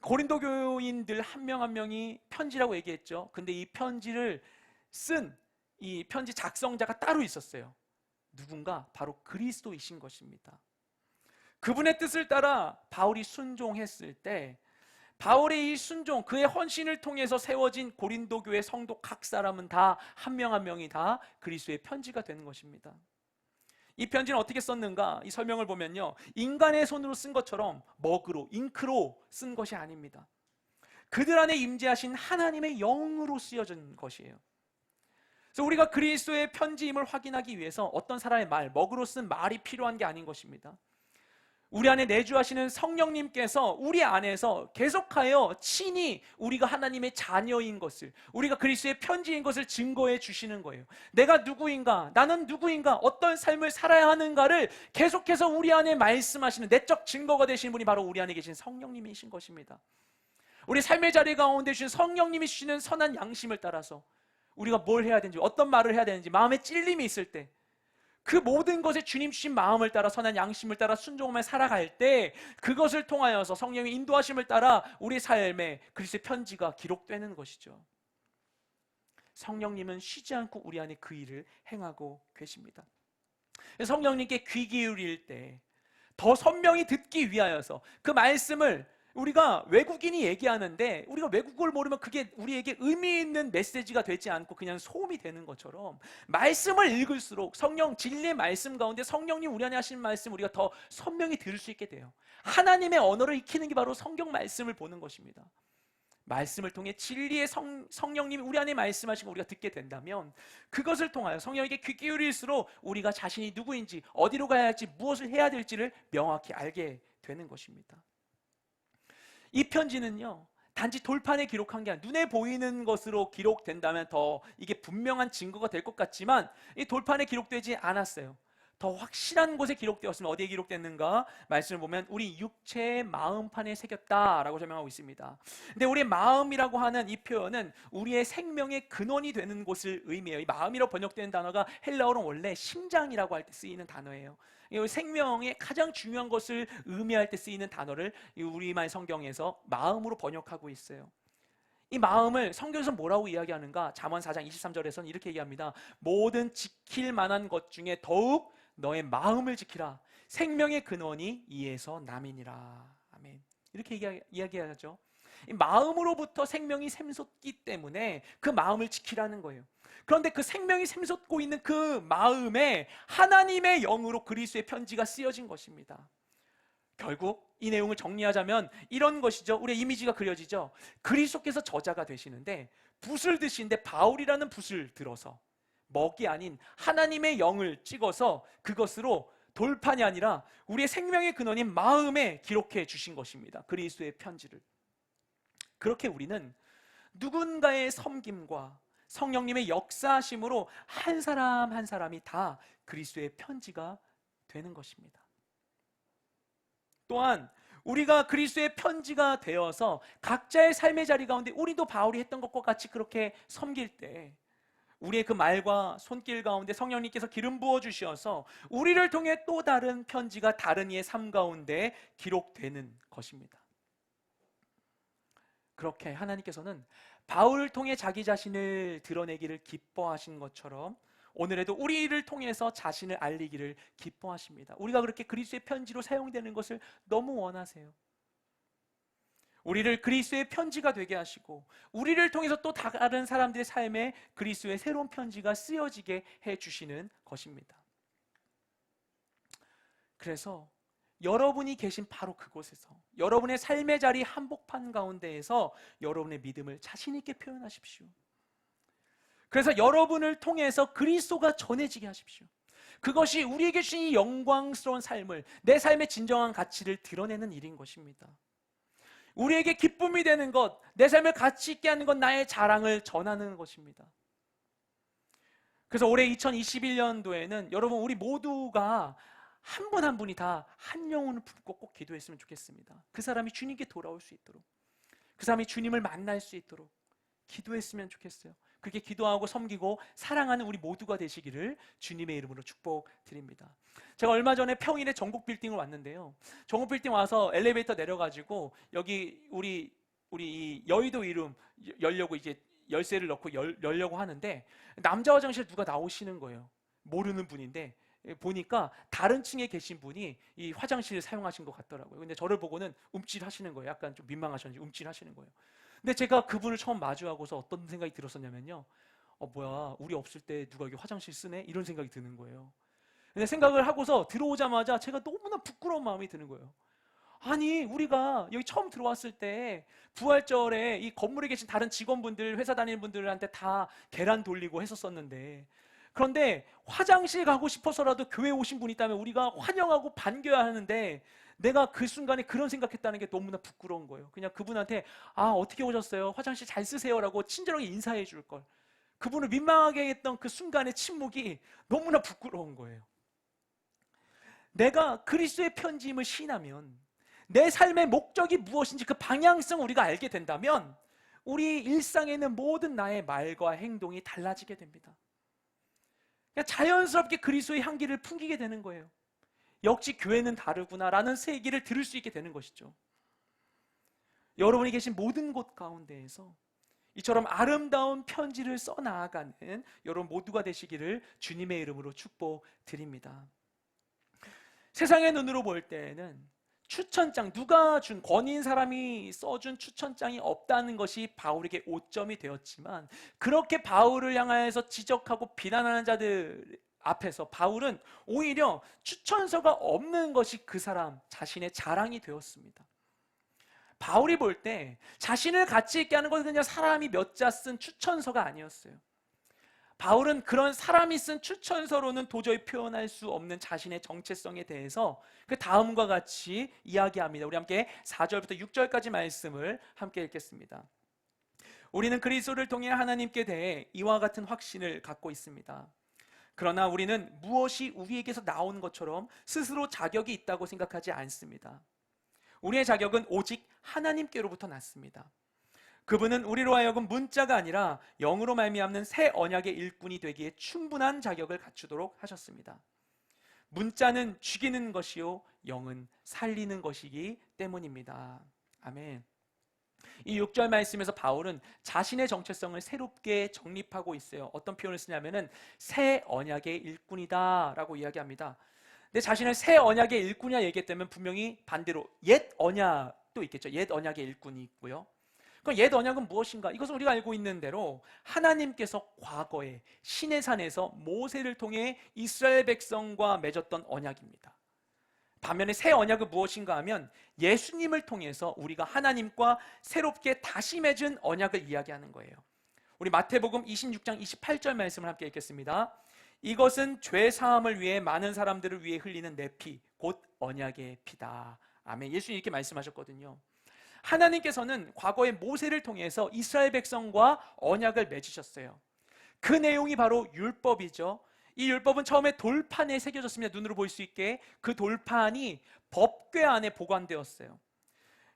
고린도 교인들 한 명 한 명이 편지라고 얘기했죠. 근데 이 편지를 쓴 이 편지 작성자가 따로 있었어요. 누군가? 바로 그리스도이신 것입니다. 그분의 뜻을 따라 바울이 순종했을 때, 바울의 이 순종, 그의 헌신을 통해서 세워진 고린도 교회 성도 각 사람은 다 한 명 한 명이 다 그리스도의 편지가 되는 것입니다. 이 편지는 어떻게 썼는가? 이 설명을 보면요, 인간의 손으로 쓴 것처럼 먹으로, 잉크로 쓴 것이 아닙니다. 그들 안에 임재하신 하나님의 영으로 쓰여진 것이에요. 그래서 우리가 그리스도의 편지임을 확인하기 위해서 어떤 사람의 말, 먹으로 쓴 말이 필요한 게 아닌 것입니다. 우리 안에 내주하시는 성령님께서 우리 안에서 계속하여 친히 우리가 하나님의 자녀인 것을, 우리가 그리스도의 편지인 것을 증거해 주시는 거예요. 내가 누구인가, 나는 누구인가, 어떤 삶을 살아야 하는가를 계속해서 우리 안에 말씀하시는 내적 증거가 되신 분이 바로 우리 안에 계신 성령님이신 것입니다. 우리 삶의 자리 가운데 주신 성령님이 주시는 선한 양심을 따라서 우리가 뭘 해야 되는지, 어떤 말을 해야 되는지, 마음에 찔림이 있을 때 그 모든 것에 주님 주신 마음을 따라, 선한 양심을 따라 순종하며 살아갈 때, 그것을 통하여서 성령의 인도하심을 따라 우리 삶에 그리스도의 편지가 기록되는 것이죠. 성령님은 쉬지 않고 우리 안에 그 일을 행하고 계십니다. 성령님께 귀 기울일 때 더 선명히 듣기 위하여서 그 말씀을 우리가 외국인이 얘기하는데 우리가 외국어를 모르면 그게 우리에게 의미 있는 메시지가 되지 않고 그냥 소음이 되는 것처럼 말씀을 읽을수록 성령 진리의 말씀 가운데 성령님 우리 안에 하시는 말씀 우리가 더 선명히 들을 수 있게 돼요. 하나님의 언어를 익히는 게 바로 성경 말씀을 보는 것입니다. 말씀을 통해 진리의 성령님이 우리 안에 말씀하시고 우리가 듣게 된다면 그것을 통하여 성령에게 귀 기울일수록 우리가 자신이 누구인지 어디로 가야 할지 무엇을 해야 될지를 명확히 알게 되는 것입니다. 이 편지는요 단지 돌판에 기록한 게 아니라 눈에 보이는 것으로 기록된다면 더 이게 분명한 증거가 될 것 같지만 이 돌판에 기록되지 않았어요. 더 확실한 곳에 기록되었으면 어디에 기록됐는가? 말씀을 보면 우리 육체의 마음판에 새겼다라고 설명하고 있습니다. 근데 우리 마음이라고 하는 이 표현은 우리의 생명의 근원이 되는 곳을 의미해요. 이 마음이라고 번역되는 단어가 헬라어로 원래 심장이라고 할 때 쓰이는 단어예요. 생명의 가장 중요한 것을 의미할 때 쓰이는 단어를 우리말 성경에서 마음으로 번역하고 있어요. 이 마음을 성경에서 뭐라고 이야기하는가? 잠언 4장 23절에서는 이렇게 얘기합니다. 모든 지킬 만한 것 중에 더욱 너의 마음을 지키라. 생명의 근원이 이에서 남이니라. 아멘. 이렇게 이야기하죠. 이 마음으로부터 생명이 샘솟기 때문에 그 마음을 지키라는 거예요. 그런데 그 생명이 샘솟고 있는 그 마음에 하나님의 영으로 그리스도의 편지가 쓰여진 것입니다. 결국 이 내용을 정리하자면 이런 것이죠. 우리의 이미지가 그려지죠. 그리스도께서 저자가 되시는데 붓을 드시는데 바울이라는 붓을 들어서 먹이 아닌 하나님의 영을 찍어서 그것으로 돌판이 아니라 우리의 생명의 근원인 마음에 기록해 주신 것입니다. 그리스도의 편지를. 그렇게 우리는 누군가의 섬김과 성령님의 역사하심으로 한 사람 한 사람이 다 그리스도의 편지가 되는 것입니다. 또한 우리가 그리스도의 편지가 되어서 각자의 삶의 자리 가운데 우리도 바울이 했던 것과 같이 그렇게 섬길 때 우리의 그 말과 손길 가운데 성령님께서 기름 부어 주셔서 우리를 통해 또 다른 편지가 다른 이의 삶 가운데 기록되는 것입니다. 그렇게 하나님께서는 바울을 통해 자기 자신을 드러내기를 기뻐하신 것처럼 오늘에도 우리를 통해서 자신을 알리기를 기뻐하십니다. 우리가 그렇게 그리스도의 편지로 사용되는 것을 너무 원하세요. 우리를 그리스도의 편지가 되게 하시고 우리를 통해서 또 다른 사람들의 삶에 그리스도의 새로운 편지가 쓰여지게 해주시는 것입니다. 그래서 여러분이 계신 바로 그곳에서 여러분의 삶의 자리 한복판 가운데에서 여러분의 믿음을 자신 있게 표현하십시오. 그래서 여러분을 통해서 그리스도가 전해지게 하십시오. 그것이 우리에게 주신 이 영광스러운 삶을 내 삶의 진정한 가치를 드러내는 일인 것입니다. 우리에게 기쁨이 되는 것, 내 삶을 가치 있게 하는 것, 나의 자랑을 전하는 것입니다. 그래서 올해 2021년도에는 여러분 우리 모두가 한 분 한 분이 다 한 영혼을 품고 꼭 기도했으면 좋겠습니다. 그 사람이 주님께 돌아올 수 있도록, 그 사람이 주님을 만날 수 있도록 기도했으면 좋겠어요. 그렇게 기도하고 섬기고 사랑하는 우리 모두가 되시기를 주님의 이름으로 축복드립니다. 제가 얼마 전에 평일에 전국 빌딩을 왔는데요. 전국 빌딩 와서 엘리베이터 내려가지고 여기 우리 이 여의도 이름 열려고 이제 열쇠를 넣고 열려고 하는데 남자 화장실 누가 나오시는 거예요. 모르는 분인데 보니까 다른 층에 계신 분이 이 화장실을 사용하신 것 같더라고요. 근데 저를 보고는 움찔하시는 거예요. 약간 좀 민망하셨는지 움찔하시는 거예요. 근데 제가 그분을 처음 마주하고서 어떤 생각이 들었었냐면요. 뭐야, 우리 없을 때 누가 여기 화장실 쓰네? 이런 생각이 드는 거예요. 근데 생각을 하고서 들어오자마자 제가 너무나 부끄러운 마음이 드는 거예요. 아니, 우리가 여기 처음 들어왔을 때 부활절에 이 건물에 계신 다른 직원분들, 회사 다니는 분들한테 다 계란 돌리고 했었었는데, 그런데 화장실 가고 싶어서라도 교회 오신 분이 있다면 우리가 환영하고 반겨야 하는데 내가 그 순간에 그런 생각했다는 게 너무나 부끄러운 거예요. 그냥 그분한테 어떻게 오셨어요? 화장실 잘 쓰세요라고 친절하게 인사해 줄 걸. 그분을 민망하게 했던 그 순간의 침묵이 너무나 부끄러운 거예요. 내가 그리스도의 편지임을 신하면 내 삶의 목적이 무엇인지 그 방향성을 우리가 알게 된다면 우리 일상에 있는 모든 나의 말과 행동이 달라지게 됩니다. 그냥 자연스럽게 그리스도의 향기를 풍기게 되는 거예요. 역시 교회는 다르구나라는 새 얘기를 들을 수 있게 되는 것이죠. 여러분이 계신 모든 곳 가운데에서 이처럼 아름다운 편지를 써나가는 여러분 모두가 되시기를 주님의 이름으로 축복드립니다. 세상의 눈으로 볼 때에는 추천장, 누가 준, 권위인 사람이 써준 추천장이 없다는 것이 바울에게 오점이 되었지만, 그렇게 바울을 향하여서 지적하고 비난하는 자들 앞에서 바울은 오히려 추천서가 없는 것이 그 사람 자신의 자랑이 되었습니다. 바울이 볼 때 자신을 가치 있게 하는 것은 그냥 사람이 몇 자 쓴 추천서가 아니었어요. 바울은 그런 사람이 쓴 추천서로는 도저히 표현할 수 없는 자신의 정체성에 대해서 그 다음과 같이 이야기합니다. 우리 함께 4절부터 6절까지 말씀을 함께 읽겠습니다. 우리는 그리스도를 통해 하나님께 대해 이와 같은 확신을 갖고 있습니다. 그러나 우리는 무엇이 우리에게서 나온 것처럼 스스로 자격이 있다고 생각하지 않습니다. 우리의 자격은 오직 하나님께로부터 났습니다. 그분은 우리로 하여금 문자가 아니라 영으로 말미암는 새 언약의 일꾼이 되기에 충분한 자격을 갖추도록 하셨습니다. 문자는 죽이는 것이요 영은 살리는 것이기 때문입니다. 아멘. 이 6절 말씀에서 바울은 자신의 정체성을 새롭게 정립하고 있어요. 어떤 표현을 쓰냐면은 새 언약의 일꾼이다 라고 이야기합니다. 근데 자신을 새 언약의 일꾼이라 얘기했다면 분명히 반대로 옛 언약도 있겠죠. 옛 언약의 일꾼이 있고요. 그럼 옛 언약은 무엇인가? 이것은 우리가 알고 있는 대로 하나님께서 과거에 시내산에서 모세를 통해 이스라엘 백성과 맺었던 언약입니다. 반면에 새 언약은 무엇인가 하면 예수님을 통해서 우리가 하나님과 새롭게 다시 맺은 언약을 이야기하는 거예요. 우리 마태복음 26장 28절 말씀을 함께 읽겠습니다. 이것은 죄 사함을 위해 많은 사람들을 위해 흘리는 내 피, 곧 언약의 피다. 아멘. 예수님 이렇게 말씀하셨거든요. 하나님께서는 과거에 모세를 통해서 이스라엘 백성과 언약을 맺으셨어요. 그 내용이 바로 율법이죠. 이 율법은 처음에 돌판에 새겨졌습니다. 눈으로 볼 수 있게 그 돌판이 법궤 안에 보관되었어요.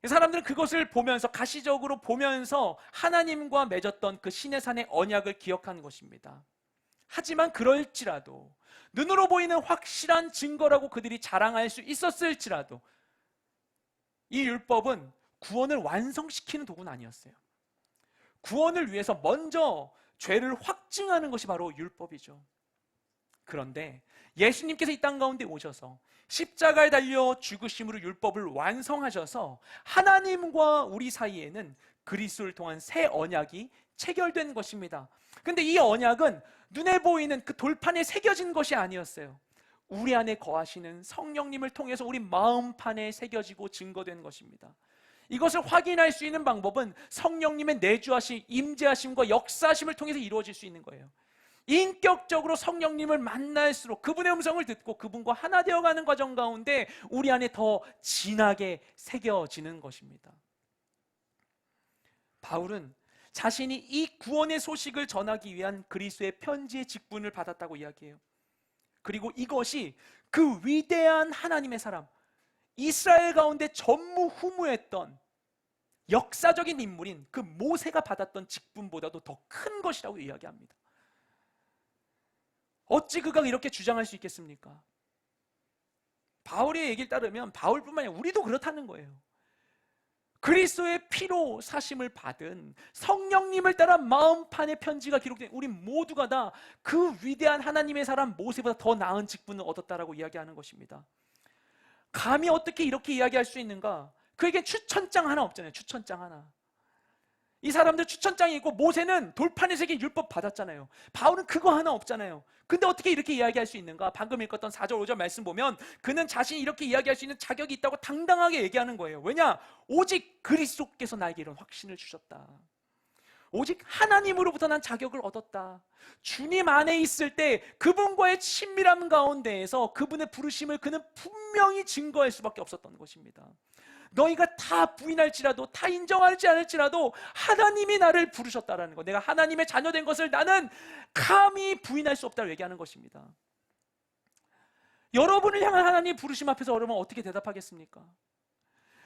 사람들은 그것을 보면서 가시적으로 보면서 하나님과 맺었던 그 시내산의 언약을 기억하는 것입니다. 하지만 그럴지라도 눈으로 보이는 확실한 증거라고 그들이 자랑할 수 있었을지라도 이 율법은 구원을 완성시키는 도구는 아니었어요. 구원을 위해서 먼저 죄를 확증하는 것이 바로 율법이죠. 그런데 예수님께서 이 땅 가운데 오셔서 십자가에 달려 죽으심으로 율법을 완성하셔서 하나님과 우리 사이에는 그리스도를 통한 새 언약이 체결된 것입니다. 근데 이 언약은 눈에 보이는 그 돌판에 새겨진 것이 아니었어요. 우리 안에 거하시는 성령님을 통해서 우리 마음판에 새겨지고 증거된 것입니다. 이것을 확인할 수 있는 방법은 성령님의 내주하심, 임재하심과 역사하심을 통해서 이루어질 수 있는 거예요. 인격적으로 성령님을 만날수록 그분의 음성을 듣고 그분과 하나 되어가는 과정 가운데 우리 안에 더 진하게 새겨지는 것입니다. 바울은 자신이 이 구원의 소식을 전하기 위한 그리스도의 편지의 직분을 받았다고 이야기해요. 그리고 이것이 그 위대한 하나님의 사람, 이스라엘 가운데 전무후무했던 역사적인 인물인 그 모세가 받았던 직분보다도 더 큰 것이라고 이야기합니다. 어찌 그가 이렇게 주장할 수 있겠습니까? 바울의 얘기를 따르면 바울뿐만 아니라 우리도 그렇다는 거예요. 그리스도의 피로 사심을 받은 성령님을 따라 마음판의 편지가 기록된 우리 모두가 다 그 위대한 하나님의 사람 모세보다 더 나은 직분을 얻었다라고 이야기하는 것입니다. 감히 어떻게 이렇게 이야기할 수 있는가? 그에겐 추천장 하나 없잖아요. 추천장 하나. 이 사람들 추천장이 있고 모세는 돌판에 새긴 율법 받았잖아요. 바울은 그거 하나 없잖아요. 근데 어떻게 이렇게 이야기할 수 있는가? 방금 읽었던 4절 5절 말씀 보면 그는 자신이 이렇게 이야기할 수 있는 자격이 있다고 당당하게 얘기하는 거예요. 왜냐? 오직 그리스도께서 나에게 이런 확신을 주셨다. 오직 하나님으로부터 난 자격을 얻었다. 주님 안에 있을 때 그분과의 친밀함 가운데에서 그분의 부르심을 그는 분명히 증거할 수밖에 없었던 것입니다. 너희가 다 부인할지라도 다 인정하지 않을지라도 하나님이 나를 부르셨다라는 것, 내가 하나님의 자녀된 것을 나는 감히 부인할 수 없다고 얘기하는 것입니다. 여러분을 향한 하나님의 부르심 앞에서 여러분 어떻게 대답하겠습니까?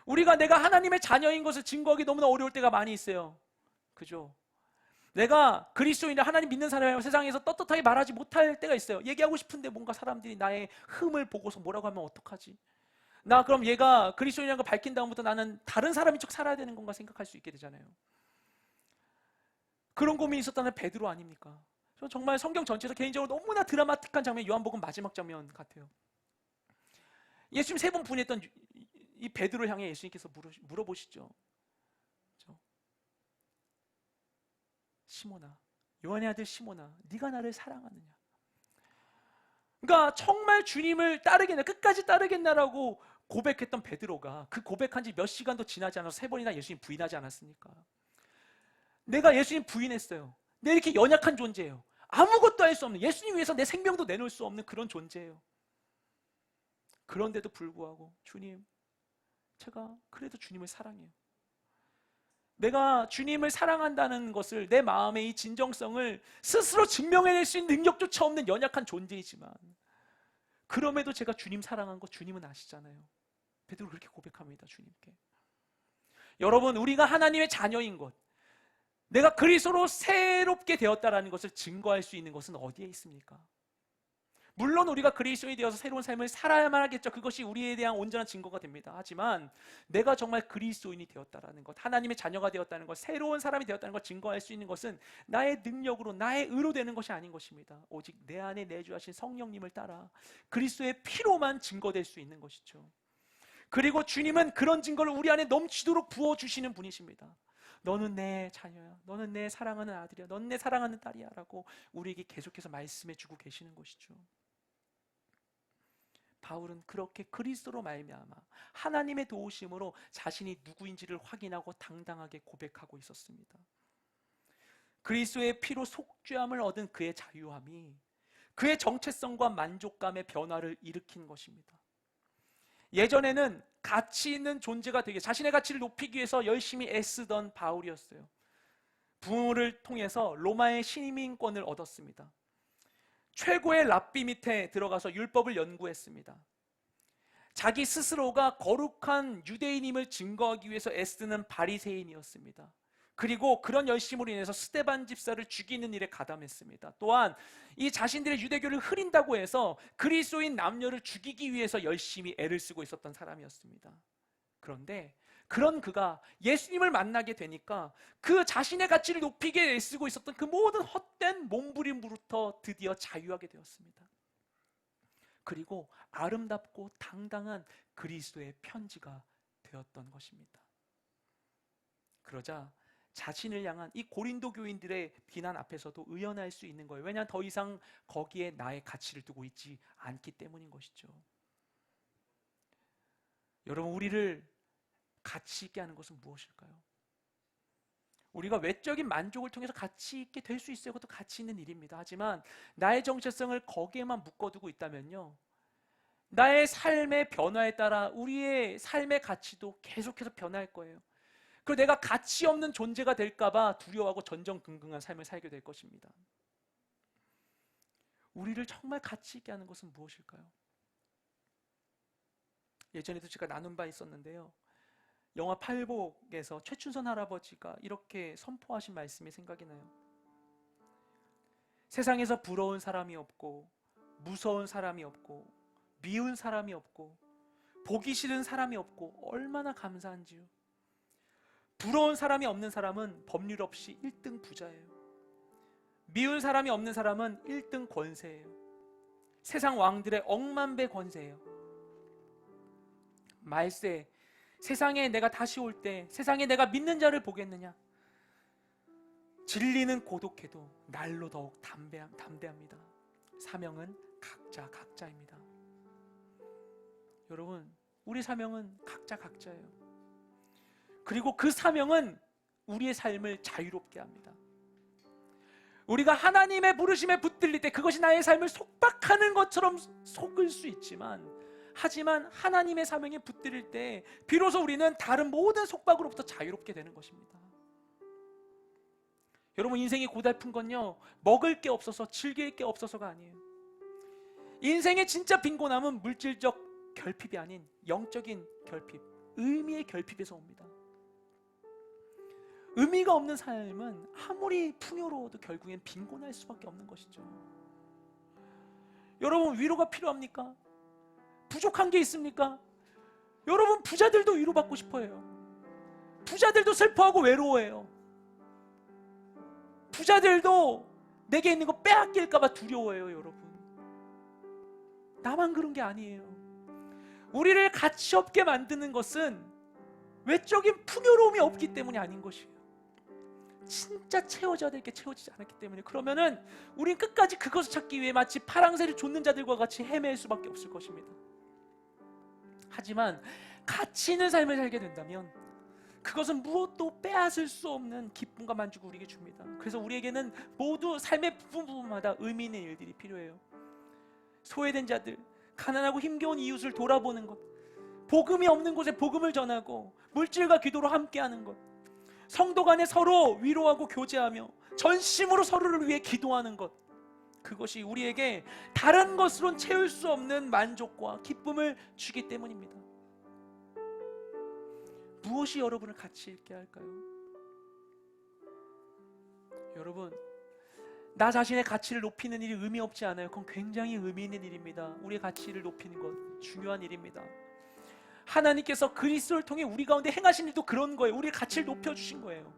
우리가 내가 하나님의 자녀인 것을 증거하기 너무나 어려울 때가 많이 있어요. 그죠? 내가 그리스도인이라 하나님 믿는 사람이라고 세상에서 떳떳하게 말하지 못할 때가 있어요. 얘기하고 싶은데 뭔가 사람들이 나의 흠을 보고서 뭐라고 하면 어떡하지? 나 그럼 얘가 그리스도인이라는 걸 밝힌 다음부터 나는 다른 사람인 척 살아야 되는 건가 생각할 수 있게 되잖아요. 그런 고민이 있었다는 베드로 아닙니까? 저 정말 성경 전체에서 개인적으로 너무나 드라마틱한 장면, 요한복음 마지막 장면 같아요. 예수님 3번 부인했던 이 베드로를 향해 예수님께서 물어보시죠. 그렇죠? 시몬아, 요한의 아들 시몬아, 네가 나를 사랑하느냐? 그러니까 정말 주님을 따르겠나, 끝까지 따르겠나라고 고백했던 베드로가 그 고백한 지 몇 시간도 지나지 않아서 3번이나 예수님 부인하지 않았습니까? 내가 예수님 부인했어요. 내가 이렇게 연약한 존재예요. 아무것도 할 수 없는, 예수님 위해서 내 생명도 내놓을 수 없는 그런 존재예요. 그런데도 불구하고 주님, 제가 그래도 주님을 사랑해요. 내가 주님을 사랑한다는 것을, 내 마음의 이 진정성을 스스로 증명해낼 수 있는 능력조차 없는 연약한 존재이지만 그럼에도 제가 주님 사랑한 거 주님은 아시잖아요. 베드로 그렇게 고백합니다, 주님께. 여러분, 우리가 하나님의 자녀인 것, 내가 그리스도로 새롭게 되었다라는 것을 증거할 수 있는 것은 어디에 있습니까? 물론 우리가 그리스도인이 되어서 새로운 삶을 살아야만 하겠죠. 그것이 우리에 대한 온전한 증거가 됩니다. 하지만 내가 정말 그리스도인이 되었다라는 것, 하나님의 자녀가 되었다는 것, 새로운 사람이 되었다는 것 증거할 수 있는 것은 나의 능력으로, 나의 의로 되는 것이 아닌 것입니다. 오직 내 안에 내주하신 성령님을 따라 그리스도의 피로만 증거될 수 있는 것이죠. 그리고 주님은 그런 증거를 우리 안에 넘치도록 부어주시는 분이십니다. 너는 내 자녀야, 너는 내 사랑하는 아들이야, 너는 내 사랑하는 딸이야 라고 우리에게 계속해서 말씀해주고 계시는 것이죠. 바울은 그렇게 그리스도로 말미암아 하나님의 도우심으로 자신이 누구인지를 확인하고 당당하게 고백하고 있었습니다. 그리스도의 피로 속죄함을 얻은 그의 자유함이 그의 정체성과 만족감의 변화를 일으킨 것입니다. 예전에는 가치 있는 존재가 되게, 자신의 가치를 높이기 위해서 열심히 애쓰던 바울이었어요. 부흥을 통해서 로마의 시민권을 얻었습니다. 최고의 랍비 밑에 들어가서 율법을 연구했습니다. 자기 스스로가 거룩한 유대인임을 증거하기 위해서 애쓰는 바리새인이었습니다. 그리고 그런 열심으로 인해서 스데반 집사를 죽이는 일에 가담했습니다. 또한 이 자신들의 유대교를 흐린다고 해서 그리스도인 남녀를 죽이기 위해서 열심히 애를 쓰고 있었던 사람이었습니다. 그런데 그런 그가 예수님을 만나게 되니까 그 자신의 가치를 높이게 애쓰고 있었던 그 모든 헛된 몸부림으로부터 드디어 자유하게 되었습니다. 그리고 아름답고 당당한 그리스도의 편지가 되었던 것입니다. 그러자 자신을 향한 이 고린도 교인들의 비난 앞에서도 의연할 수 있는 거예요. 왜냐하면 더 이상 거기에 나의 가치를 두고 있지 않기 때문인 것이죠. 여러분, 우리를 가치 있게 하는 것은 무엇일까요? 우리가 외적인 만족을 통해서 가치 있게 될 수 있어요. 그것도 가치 있는 일입니다. 하지만 나의 정체성을 거기에만 묶어두고 있다면요, 나의 삶의 변화에 따라 우리의 삶의 가치도 계속해서 변할 거예요. 그리고 내가 가치 없는 존재가 될까봐 두려워하고 전전긍긍한 삶을 살게 될 것입니다. 우리를 정말 가치 있게 하는 것은 무엇일까요? 예전에도 제가 나눈 바 있었는데요, 영화 팔복에서 최춘선 할아버지가 이렇게 선포하신 말씀이 생각이 나요. 세상에서 부러운 사람이 없고, 무서운 사람이 없고, 미운 사람이 없고, 보기 싫은 사람이 없고, 얼마나 감사한지요. 부러운 사람이 없는 사람은 법률 없이 1등 부자예요. 미운 사람이 없는 사람은 1등 권세예요. 세상 왕들의 억만배 권세예요. 말세, 세상에 내가 다시 올 때 세상에 내가 믿는 자를 보겠느냐? 진리는 고독해도 날로 더욱 담대합니다. 사명은 각자입니다. 여러분, 우리 사명은 각자예요. 그리고 그 사명은 우리의 삶을 자유롭게 합니다. 우리가 하나님의 부르심에 붙들릴 때 그것이 나의 삶을 속박하는 것처럼 속을 수 있지만, 하지만 하나님의 사명에 붙들릴 때 비로소 우리는 다른 모든 속박으로부터 자유롭게 되는 것입니다. 여러분, 인생이 고달픈 건요, 먹을 게 없어서 즐길 게 없어서가 아니에요. 인생의 진짜 빈곤함은 물질적 결핍이 아닌 영적인 결핍, 의미의 결핍에서 옵니다. 의미가 없는 삶은 아무리 풍요로워도 결국엔 빈곤할 수밖에 없는 것이죠. 여러분, 위로가 필요합니까? 부족한 게 있습니까? 여러분, 부자들도 위로받고 싶어해요. 부자들도 슬퍼하고 외로워해요. 부자들도 내게 있는 거 빼앗길까 봐 두려워해요. 여러분, 나만 그런 게 아니에요. 우리를 가치 없게 만드는 것은 외적인 풍요로움이 없기 때문이 아닌 것이에요. 진짜 채워져야 될 게 채워지지 않았기 때문에, 그러면은 우린 끝까지 그것을 찾기 위해 마치 파랑새를 좇는 자들과 같이 헤맬 수밖에 없을 것입니다. 하지만 가치 있는 삶을 살게 된다면 그것은 무엇도 빼앗을 수 없는 기쁨과 만족을 우리에게 줍니다. 그래서 우리에게는 모두 삶의 부분마다 의미 있는 일들이 필요해요. 소외된 자들, 가난하고 힘겨운 이웃을 돌아보는 것, 복음이 없는 곳에 복음을 전하고 물질과 기도로 함께하는 것, 성도 간에 서로 위로하고 교제하며 전심으로 서로를 위해 기도하는 것, 그것이 우리에게 다른 것으론 채울 수 없는 만족과 기쁨을 주기 때문입니다. 무엇이 여러분을 가치 있게 할까요? 여러분, 나 자신의 가치를 높이는 일이 의미 없지 않아요. 그건 굉장히 의미 있는 일입니다. 우리의 가치를 높이는 것 중요한 일입니다. 하나님께서 그리스도를 통해 우리 가운데 행하신 일도 그런 거예요. 우리의 가치를 높여주신 거예요.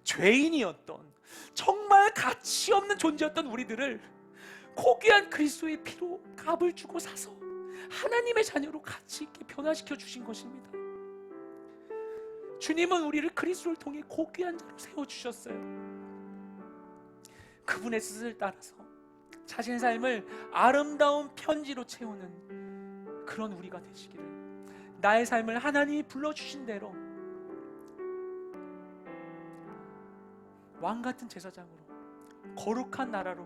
죄인이었던, 정말 가치 없는 존재였던 우리들을 고귀한 그리스도의 피로 값을 주고 사서 하나님의 자녀로 가치 있게 변화시켜 주신 것입니다. 주님은 우리를 그리스도를 통해 고귀한 자로 세워주셨어요. 그분의 뜻을 따라서 자신의 삶을 아름다운 편지로 채우는 그런 우리가 되시기를, 나의 삶을 하나님이 불러주신 대로 왕같은 제사장으로, 거룩한 나라로,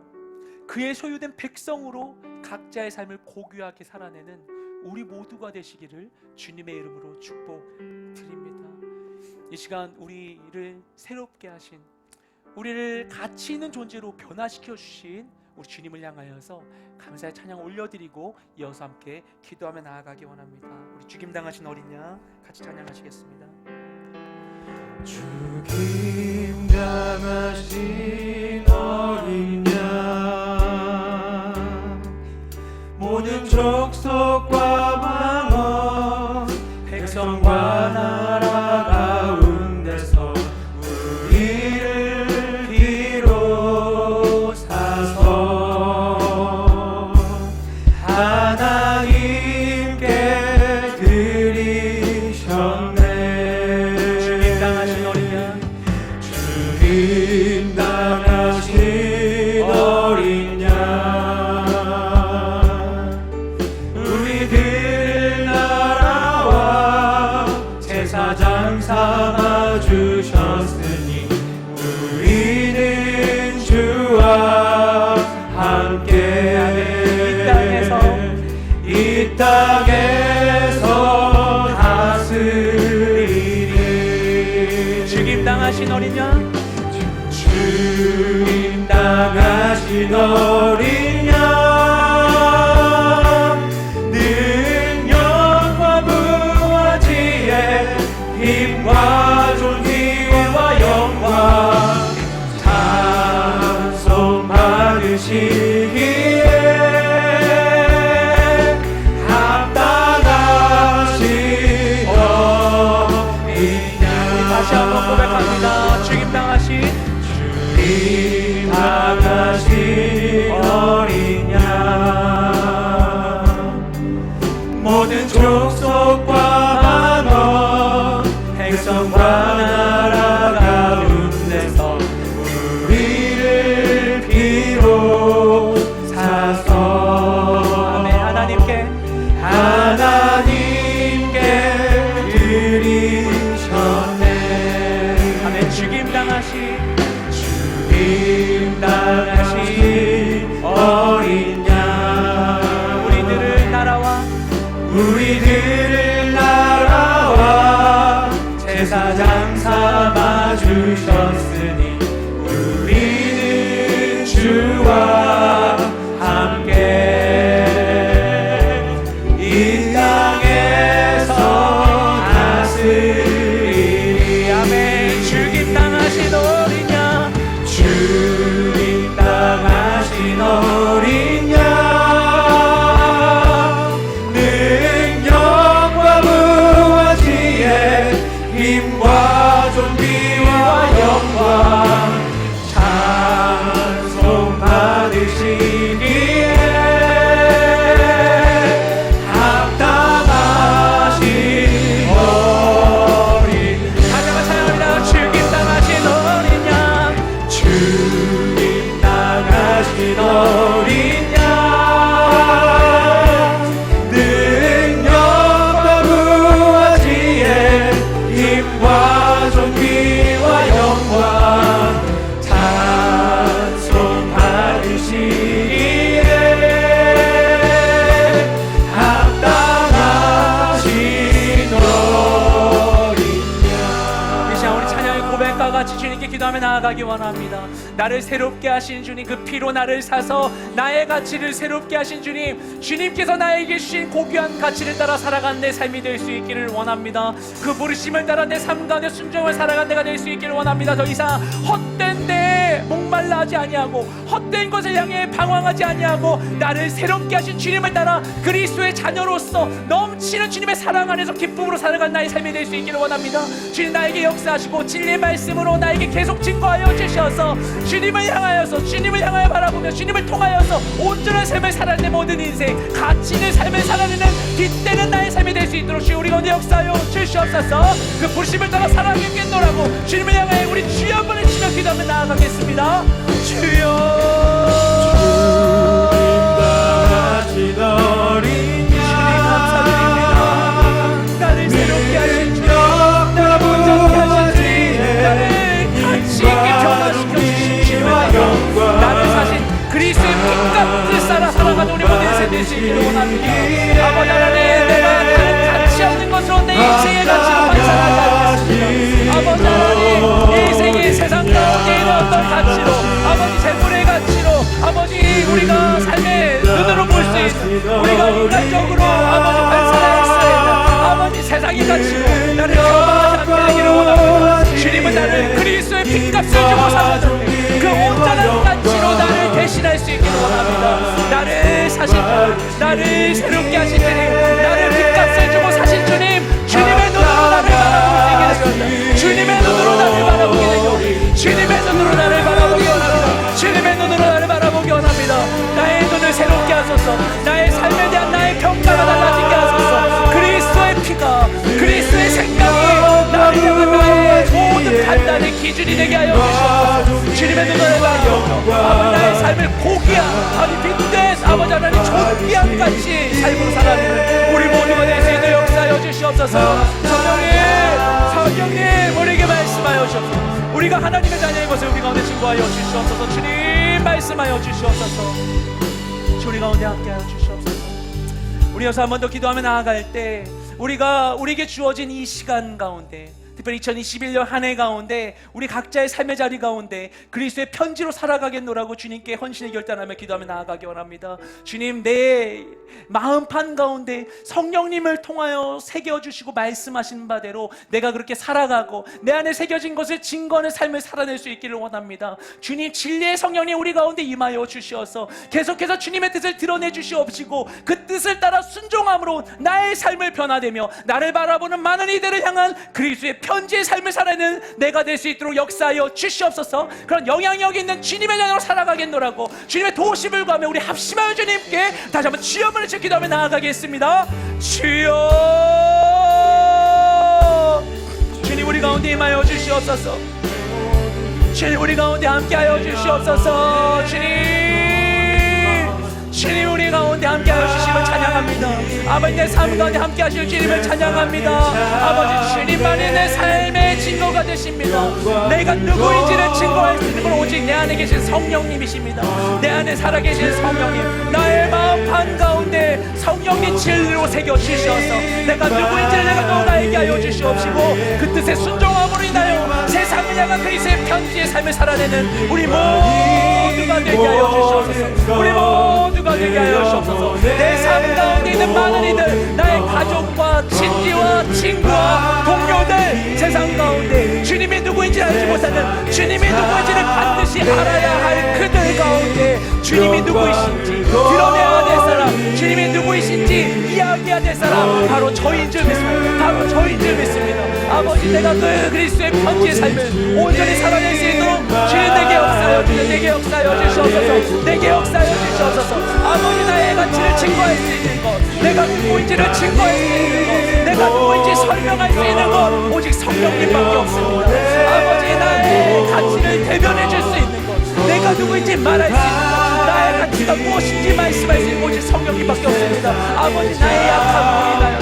그의 소유된 백성으로 각자의 삶을 고귀하게 살아내는 우리 모두가 되시기를 주님의 이름으로 축복드립니다. 이 시간 우리를 새롭게 하신, 우리를 가치 있는 존재로 변화시켜 주신 우리 주님을 향하여서 감사의 찬양 올려드리고 이어서 함께 기도하며 나아가기 원합니다. 우리 죽임당하신 어린 양 같이 찬양하시겠습니다. 죽임당하신 어린 양, 모든 족속과 방언, 백성과 나라 가운데서 우리를 비로사서 하나님께 드리셨네. 죽임당하신 어린 양, 죽임당하신 어린 양, 우리들을 나라와 제사장 삼아 주셨으니 우리는 주와 함께 이 땅에서 다스리리. 죽임당하신 어린 양, 죽임당하신 어린 양, 능력과 부와 지혜, 힘과 존귀와 영광 찬송 받으시기에 합당하신 어린 양. 다시 한번 고백합니다. 죽임당하신 어린 양, 모든 족속과 방언, 백성과 나라 가운데서 우리를 비로사서 아멘. 하나님께 드리셨네. 아멘. 죽임당하신 죽임당하신 어린 양, 우리들을 나라와 제사장 삼아 주셨으니 우리는 주와 함께 이 땅에서 다스리리. 아멘. 죽임당하신 어린 양, 죽임당하신 어린 양, 능력과 부와 지혜, 힘과 존귀와 영광 찬송 받으시기에 주님 나가신 어린 양 능력과 부활지혜 힘과 존귀와 영광 찬송 받으시기에 합당하신 어린 양. 이 시간 우리 찬양의 고백과 같이 주님께 기도하며 나아가기 원합니다. 나를 새롭게 하신 주님, 그 피로 나를 사서 나의 가치를 새롭게 하신 주님, 주님께서 나에게 주신 고귀한 가치를 따라 살아가는 내 삶이 될 수 있기를 원합니다. 그 부르심을 따라 내 삶 가운데 순종을 살아가는 내가 될 수 있기를 원합니다. 더 이상 헛된 데 목말라 하지 아니하고 헛된 것을 향해 방황하지 아니하고 나를 새롭게 하신 주님을 따라 그리스도의 자녀로서 넘치는 주님의 사랑 안에서 기쁨으로 살아가는 나의 삶이 될 수 있기를 원합니다. 주님 나에게 역사하시고 진리의 말씀으로 나에게 계속 증거하여 주셔서 주님을 향하여서 주님을 향하여 바라보며 주님을 통하여서 온전한 삶을 살아내는 내 모든 인생 가치 있는 삶을 살아내는 뒷때는 나의 삶이 될 수 있도록 주여 우리 가운데 역사하여 주시옵소서. 그 부르심을 따라 살아가겠노라고 주님을 향하여 우리 주여 한 번을 치며 기도하며 나아가겠습니다. 주여 주님 어린 양 나를 새롭게 하신 주님, 능력과 부활지혜 나를 가치 있게 변화시켜 주신 주님을 따라 나를 사신 그리스도의 핏값을 쌓아 살아가는 우리 모든 인생 될 수 있기를 원합니다. 아버지 하나님, 내가 다른 가치 없는 것으로 내 인생의 가치를 환산하지 않겠습니다. 아버지 하나님, 내 인생의 세상 가운데 있는 어떤 가치로, 아버지 재물의 가치로, 아버지 우리가 삶의 눈으로 볼 수 있는, 우리가 인간적으로 아버지 환산할 수 있는 아버지 세상의 가치로 나를 경험하지 않게 되기를 원합니다. 주님은 나를 그리스도의 핏값을 주고 사는 그 온전한 가치로 나를 대신할 수 있기를 원합니다. 나를 사신 주님, 나를 새롭게 하신 주님, 나를 핏값을 주고 사신 주님, 주님의 눈으로 나를 바라보게 되겠습니다. 주님의 눈으로 나를 바라보게 되겠습니다. 주님의 눈으로 나를 바라보게 원합니다. 주님의 눈으로 나를 바라보게 원합니다. 나의 눈을 새롭게 하소서. 나의 삶에 대한 나의 평가가 달라지게 하소서. 그리스도의 피가, 그리스도의 생명이 나를 향한 나의 모든 판단의 기준이 되게 하여 주시옵소서. 주님의 눈을 바라보며 아버지 나의 삶을 고귀한, 아니 빈대 아버지 하나님 존귀한 같이 삶으로 살아내는 우리 모두가 될 수 있는 역사하여 주시옵소서. 성령님 우리에게 말씀하여 주옵소서. 우리가 하나님의 자녀인 것을 우리 가운데 증거하여 주시옵소서. 주님 말씀하여 주시옵소서. 우리 가운데 함께하여 주시옵소서. 우리 여기서 한 번 더 기도하며 나아갈 때 우리에게 주어진 이 시간 가운데, 특별히 2021년 한 해 가운데 우리 각자의 삶의 자리 가운데 그리스도의 편지로 살아가겠노라고 주님께 헌신의 결단하며 기도하며 나아가기 원합니다. 주님, 내 마음판 가운데 성령님을 통하여 새겨주시고 말씀하신 바대로 내가 그렇게 살아가고 내 안에 새겨진 것을 증거하는 삶을 살아낼 수 있기를 원합니다. 주님, 진리의 성령님 우리 가운데 임하여 주시어서 계속해서 주님의 뜻을 드러내 주시옵시고 그 뜻을 따라 순종함으로 나의 삶을 변화되며 나를 바라보는 많은 이들을 향한 그리스도의 편지의 삶을 살아내는 내가 될 수 있도록 역사하여 주시옵소서. 그런 영향력 있는 주님의 자녀로 살아가겠노라고 주님의 도우심을 구하며 우리 합심하여 주님께 다시 한번 주여 한번 기도하며 나아가겠습니다. 주여, 주님 우리 가운데 임하여 주시옵소서. 주님 우리 가운데 함께하여 주시옵소서. 주님 우리 가운데 함께하여 주심을 찬양합니다. 아버지, 내 삶 가운데 함께하실 주님을 찬양합니다. 아버지, 주님만이 내 삶의 증거가 되십니다. 내가 누구인지를 증거할 수 있는 건 오직 내 안에 계신 성령님이십니다. 내 안에 살아계신 성령님, 나의 마음 한가운데 성령님 진리로 새겨주셔서 내가 누구인지를 내가 너무 알게 하여 주시옵시고 그 뜻에 순종함으로 인하여 세상을 향한 그리스도의 편지의 삶을 살아내는 우리 모두가 되게 하여 주시옵소서. 우리 모두가 되게 하여 주시옵소서. 내 삶 가운데 있는 많은 이들, 나의 가족과 친지와 친구와 동료들, 세상 가운데 주님이 누구인지 알지 못하는, 주님이 누구인지를 반드시 알아야 할 그들 가운데 주님이 누구이신지 드러내야 될 사람, 주님이 누구이신지 이야기해야 될 사람, 바로 저인 줄 믿습니다. 바로 저인 줄 믿습니다. 아버지, 내가 그 그리스도의 편지의 삶을 온전히 살아낼 수 있도록 주님 내게 역사하여 주시옵소서. 내게 역사하여 주시옵소서. 내게 역사하여 주시옵소서. 아버지, 나의 가치를 증거할 수 있는 것, 내가 누구인지를 증거할 수 있는 것, 내가 누구인지 설명할 수 있는 것 오직 성령님밖에 없습니다. 아버지, 나의 가치를 대변해 줄 수 있는 것, 누구인지 말할 수 있는 나의 가치가 무엇인지 말씀할 수 있는 오직 성령님밖에 없습니다. 아버지, 나의 약함으로 인하여,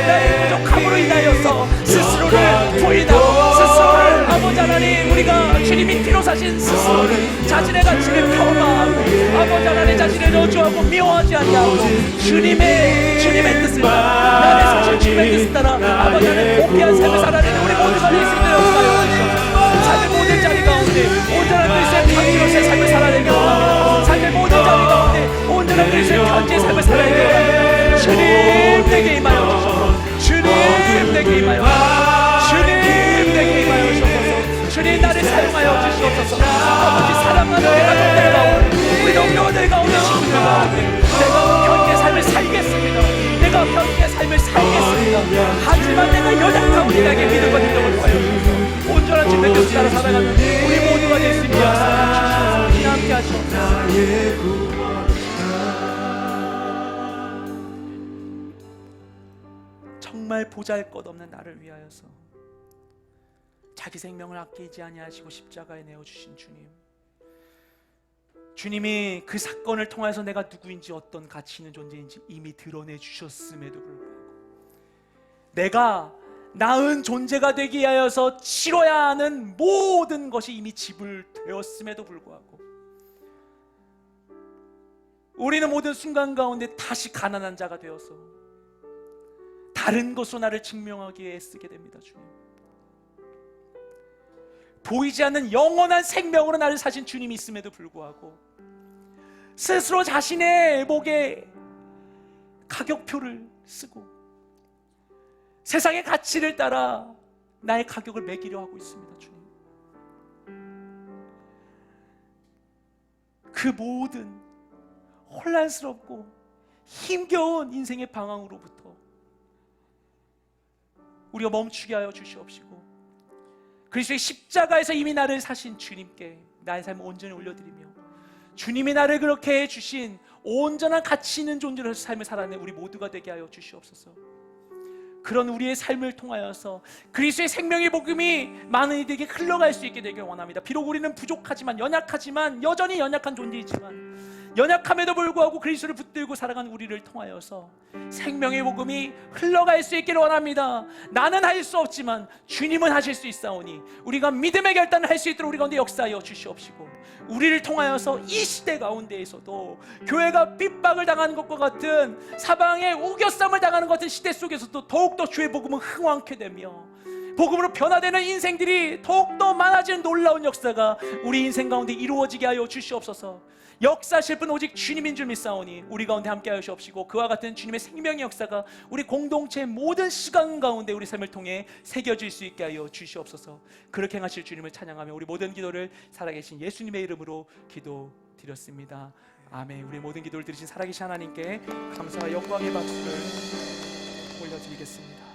나의 부족함으로 인하여서 스스로를 부인하고 스스로를, 아버지 하나님, 우리가 주님이 피로 사신 스스로를 자신의 가치를 폄하하고 아버지 하나님 자신을 저주하고 미워하지 아니하고 주님의 뜻을 따라, 나의 사실 주님의 뜻을 따라 아버지 하나님 복귀한 삶을 살아내는 우리 모두가 될 수 있도록 역사하여 주시옵소서. 삶의 모든 자리 가운데 온전한 그리스도의 편지로서의 삶을 살아내기 원합니다. 삶의 모든 자리 가운데 온전한 그리스도의 편지의 삶을 살아내기 원합니다. 주님 내게 임하여 주소서. 주님 내게 임하여 주소서. 주님 내게 임하여 주소서. 주님 나를 사용하여 주시옵소서. 아버지, 사랑하는 우리 가족들 가운데, 우리 동료들 가운데, 친구들 가운데 내가 편지의 삶을 살겠습니다. 내가 편지의 삶을 살겠습니다. 하지만 내가 연약함을 인하게 믿음과 능력을 더하여 주소서. 온전한 주님의 뜻을 따라 살아가는 우리 모두가 될 수 있게 역사하여 주시옵소서. 함께 하시옵소서. 정말 보잘것없는 나를 위하여서 자기 생명을 아끼지 아니하시고 십자가에 내어주신 주님, 주님이 그 사건을 통해서 내가 누구인지 어떤 가치 있는 존재인지 이미 드러내 주셨음에도 불구하고 내가 나은 존재가 되기 위하여서 치러야 하는 모든 것이 이미 지불되었음에도 불구하고 우리는 모든 순간 가운데 다시 가난한 자가 되어서 다른 것으로 나를 증명하기 위해 쓰게 됩니다. 주님, 보이지 않는 영원한 생명으로 나를 사신 주님이 있음에도 불구하고 스스로 자신의 목에 가격표를 쓰고 세상의 가치를 따라 나의 가격을 매기려 하고 있습니다. 주님, 그 모든 혼란스럽고 힘겨운 인생의 방황으로부터 우리가 멈추게 하여 주시옵시고 그리스도의 십자가에서 이미 나를 사신 주님께 나의 삶을 온전히 올려드리며 주님이 나를 그렇게 해주신 온전한 가치 있는 존재로 삶을 살아내 우리 모두가 되게 하여 주시옵소서. 그런 우리의 삶을 통하여서 그리스도의 생명의 복음이 많은 이들에게 흘러갈 수 있게 되길 원합니다. 비록 우리는 부족하지만, 연약하지만, 여전히 연약한 존재이지만 연약함에도 불구하고 그리스도를 붙들고 살아가는 우리를 통하여서 생명의 복음이 흘러갈 수 있기를 원합니다. 나는 할 수 없지만 주님은 하실 수 있사오니 우리가 믿음의 결단을 할 수 있도록 우리 가운데 역사하여 주시옵시고 우리를 통하여서 이 시대 가운데에서도 교회가 핍박을 당하는 것과 같은 사방에 우겨쌈을 당하는 것 같은 시대 속에서도 더욱더 주의 복음은 흥왕케 되며 복음으로 변화되는 인생들이 더욱더 많아지는 놀라운 역사가 우리 인생 가운데 이루어지게 하여 주시옵소서. 역사하실 분 오직 주님인 줄 믿사오니 우리 가운데 함께 하여 주옵시고 그와 같은 주님의 생명의 역사가 우리 공동체의 모든 시간 가운데 우리 삶을 통해 새겨질 수 있게 하여 주시옵소서. 그렇게 행하실 주님을 찬양하며 우리 모든 기도를 살아계신 예수님의 이름으로 기도드렸습니다. 아멘. 우리 모든 기도를 들으신 살아계신 하나님께 감사와 영광의 박수를 올려드리겠습니다.